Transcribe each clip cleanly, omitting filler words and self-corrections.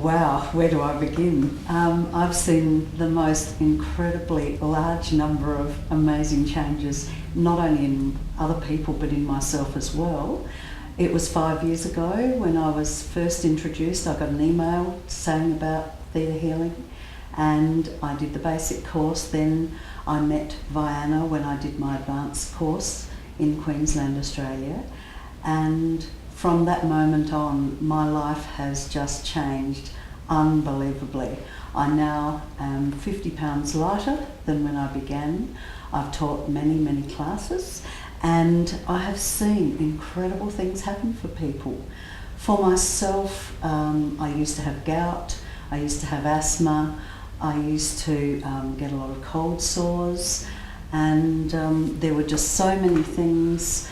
wow, where do I begin? I've seen the most incredibly large number of amazing changes, not only in other people but in myself as well. It was 5 years ago when I was first introduced. I got an email saying about Theta Healing, and I did the basic course. Then I met Vianna when I did my advanced course in Queensland, Australia, and from that moment on, my life has just changed unbelievably. I now am 50 pounds lighter than when I began. I've taught many, many classes, and I have seen incredible things happen for people. For myself, I used to have gout, I used to have asthma, I used to get a lot of cold sores, and there were just so many things.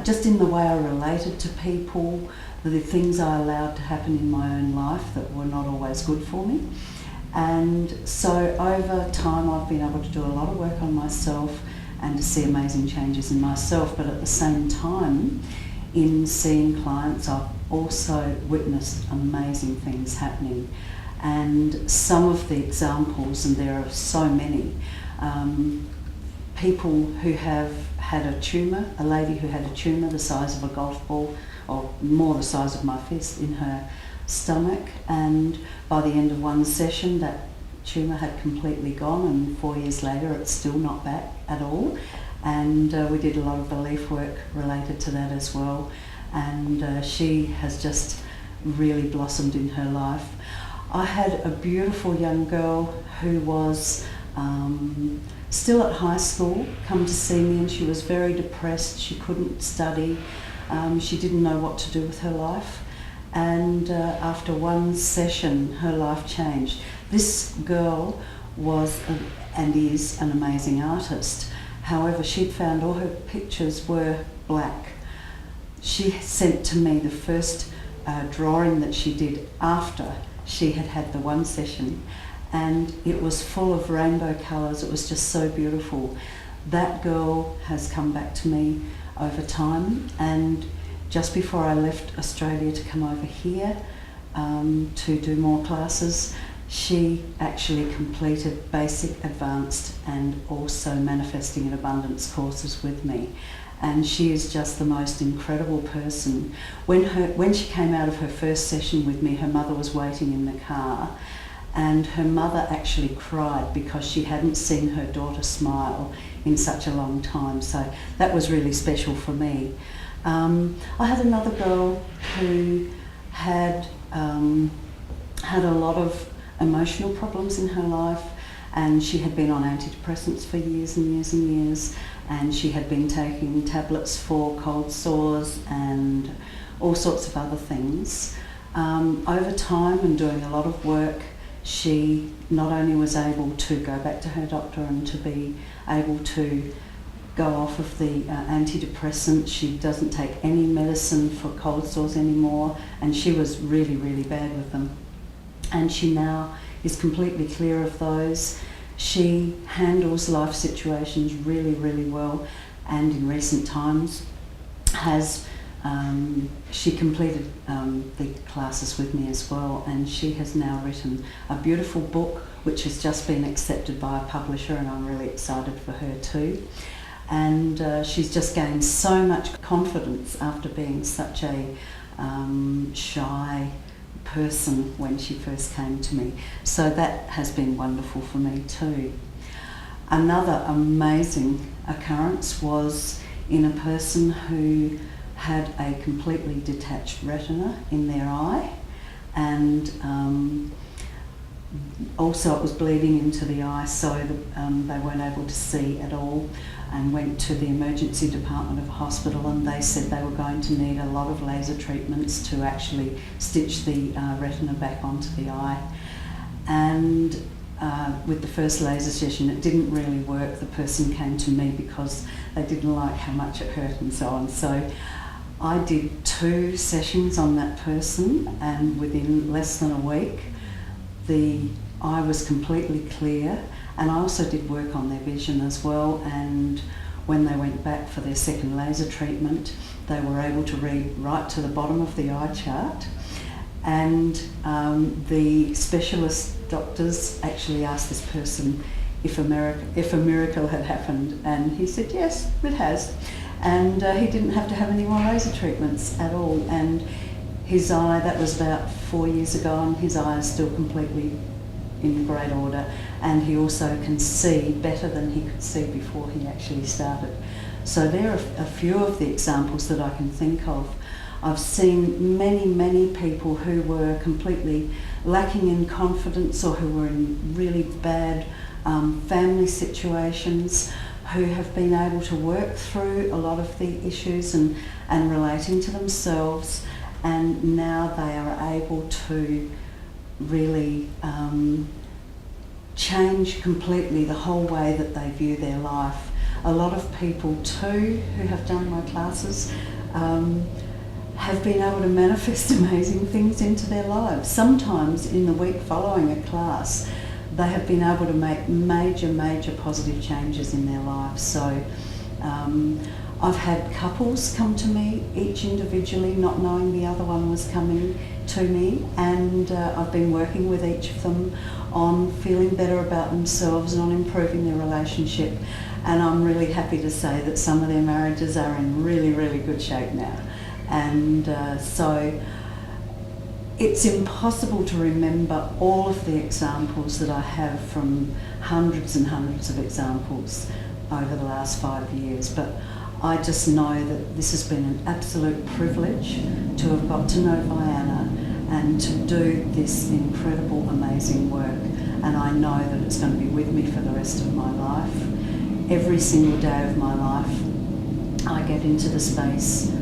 Just in the way I related to people, the things I allowed to happen in my own life that were not always good for me. And so over time I've been able to do a lot of work on myself and to see amazing changes in myself, but at the same time, in seeing clients, I've also witnessed amazing things happening. And some of the examples, and there are so many, people who have had a tumour, a lady who had a tumour the size of a golf ball, or more the size of my fist, in her stomach, and by the end of one session that tumour had completely gone, and 4 years later it's still not back at all. And we did a lot of belief work related to that as well, and she has just really blossomed in her life. I had a beautiful young girl who was still at high school come to see me, and she was very depressed. She couldn't study. She didn't know what to do with her life. And after one session, her life changed. This girl was and is an amazing artist. However, she'd found all her pictures were black. She sent to me the first drawing that she did after she had had the one session, and it was full of rainbow colours. It was just so beautiful. That girl has come back to me over time, and just before I left Australia to come over here to do more classes, she actually completed basic, advanced and also manifesting in abundance courses with me. And she is just the most incredible person. When she came out of her first session with me, her mother was waiting in the car, and her mother actually cried because she hadn't seen her daughter smile in such a long time. So that was really special for me. I had another girl who had had a lot of emotional problems in her life, and she had been on antidepressants for years and years and years, and she had been taking tablets for cold sores and all sorts of other things. Over time and doing a lot of work, she not only was able to go back to her doctor and to be able to go off of the antidepressant. She doesn't take any medicine for cold sores anymore, and she was really, really bad with them. And she now is completely clear of those. She handles life situations really, really well, and in recent times has she completed the classes with me as well, and she has now written a beautiful book which has just been accepted by a publisher, and I'm really excited for her too. And she's just gained so much confidence after being such a shy person when she first came to me. So that has been wonderful for me too. Another amazing occurrence was in a person who had a completely detached retina in their eye, and also it was bleeding into the eye, so they weren't able to see at all, and went to the emergency department of a hospital, and they said they were going to need a lot of laser treatments to actually stitch the retina back onto the eye. And with the first laser session, it didn't really work. The person came to me because they didn't like how much it hurt and so on. So I did 2 sessions on that person, and within less than a week, the eye was completely clear. And I also did work on their vision as well, and when they went back for their second laser treatment, they were able to read right to the bottom of the eye chart, And the specialist doctors actually asked this person if a miracle had happened, and he said yes, it has. And he didn't have to have any more laser treatments at all. And his eye, that was about 4 years ago, and his eye is still completely in great order, and he also can see better than he could see before he actually started. So there are a few of the examples that I can think of. I've seen many people who were completely lacking in confidence, or who were in really bad family situations, who have been able to work through a lot of the issues and relating to themselves, and now they are able to really change completely the whole way that they view their life. A lot of people too who have done my classes have been able to manifest amazing things into their lives. Sometimes in the week following a class, they have been able to make major positive changes in their lives. So I've had couples come to me, each individually, not knowing the other one was coming to me, and I've been working with each of them on feeling better about themselves and on improving their relationship. And I'm really happy to say that some of their marriages are in really good shape now. And so it's impossible to remember all of the examples that I have from hundreds and hundreds of examples over the last 5 years, but I just know that this has been an absolute privilege to have got to know Vianna and to do this incredible, amazing work. And I know that it's going to be with me for the rest of my life. Every single day of my life, I get into the space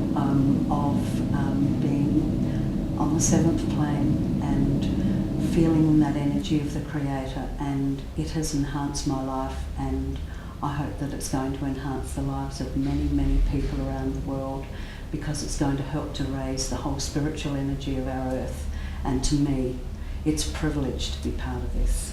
of being on the seventh plane and feeling that energy of the Creator, and it has enhanced my life, and I hope that it's going to enhance the lives of many people around the world, because it's going to help to raise the whole spiritual energy of our earth. And to me, it's a privilege to be part of this.